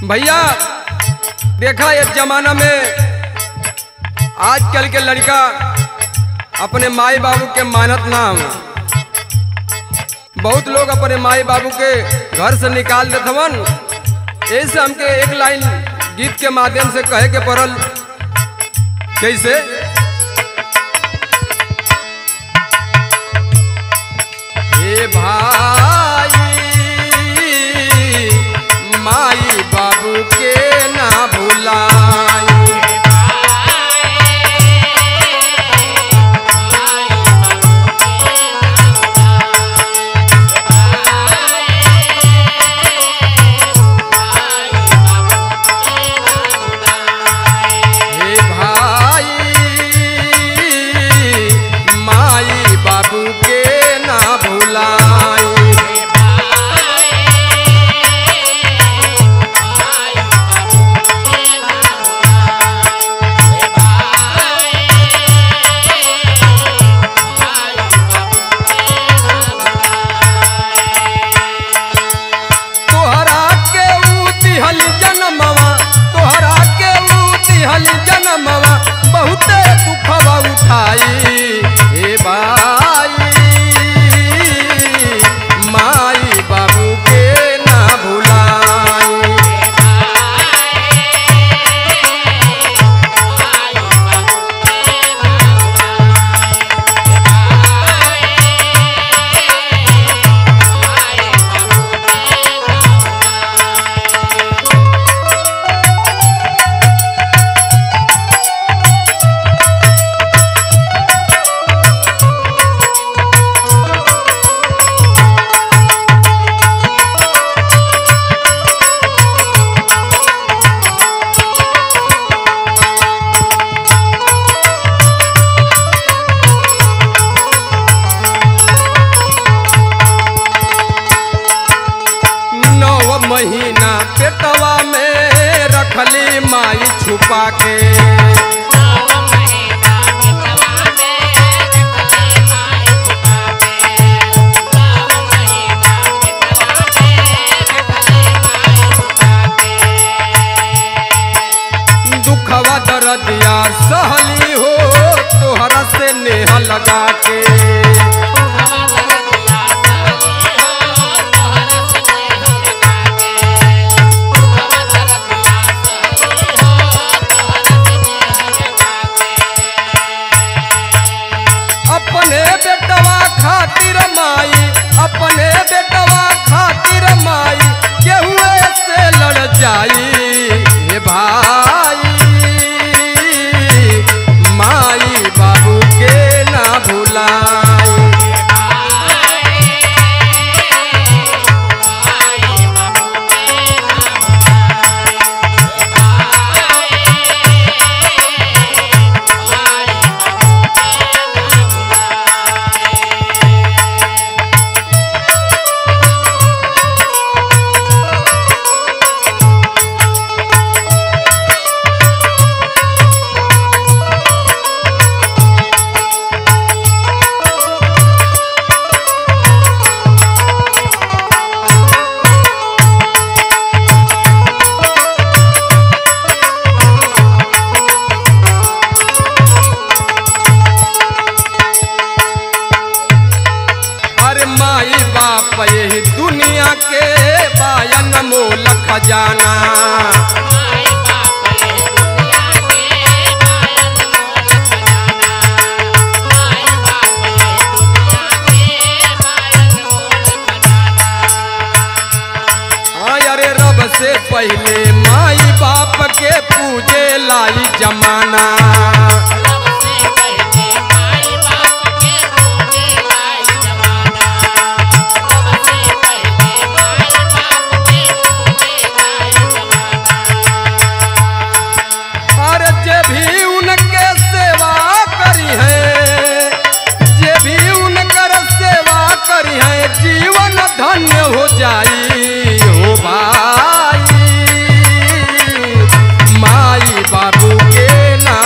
भैया देखा ये जमाना में आजकल के लड़का अपने माई बाबू के मानत ना हो। बहुत लोग अपने माई बाबू के घर से निकाल देते हवन। ऐसे हमके एक लाइन गीत के माध्यम से कहे के पड़ल। कैसे? हे भाई माई बाबू के ना भुलाई, बहुते दुखवा उठाई। हे भाई माई बाबू के ना भुलाई, महीना पेटवा में रखली माई छुपा के। दुखवा दर्दिया सहली हो तोहरा से नेह लगा के। अपने बेटवा खातिर माई केहू से लड़ जाई। हे भाई माई बाबू के ना भुलाई, माई बाप यही दुनिया के बायन मोल खजाना। अरे रब से पहले माई बाप के पूजे लाई जमाना। जीवन धन्य हो जाई। हो भाई माई बाबू के ना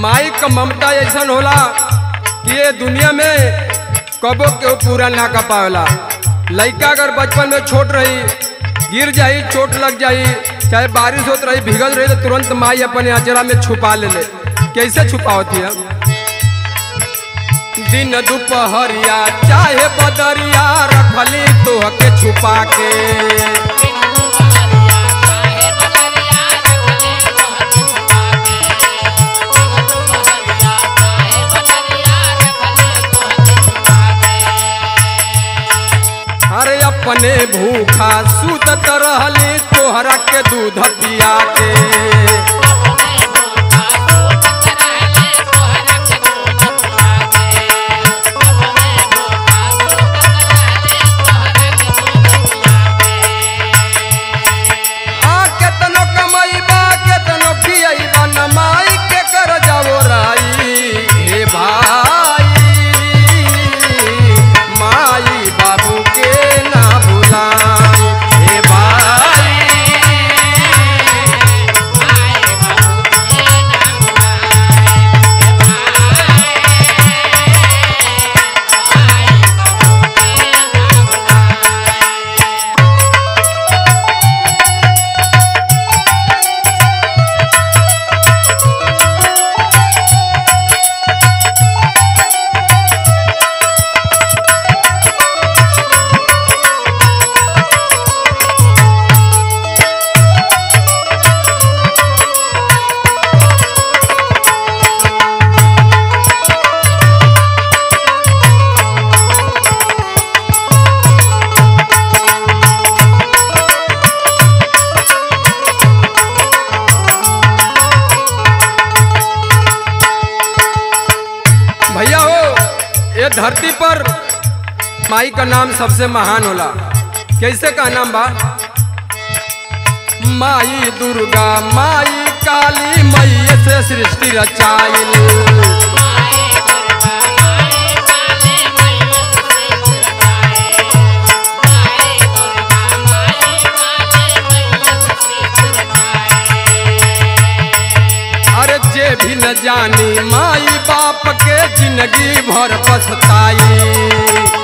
माई का ममता ऐसा होला कि ये दुनिया में कबो केहू पूरा ना कर पावेला। लड़का अगर बचपन में छोट रही, गिर जाई, चोट लग जाई, चाहे बारिश होत रही, भीगल रही, तो तुरंत माई अपने अचरा में छुपा ले। कैसे छुपावती है? दिन दोपहरिया चाहे बदरिया रखली तोह के छुपा के। अरे अपने भूखा सूतत रहली तोहरा के दूध पिया के। केतनो कमाईबा केतनो खियाईबा न माई के कर जाओ राई। हे भाई माई बाबू के ना भुलाई। हे भाई भैया हो, ये धरती पर माई का नाम सबसे महान होला। कैसे का नाम बा? माई दुर्गा माई काली मई से सृष्टि रचाइल। अरे जे भी न जानी माई बाप के जिंदगी भर पछताई।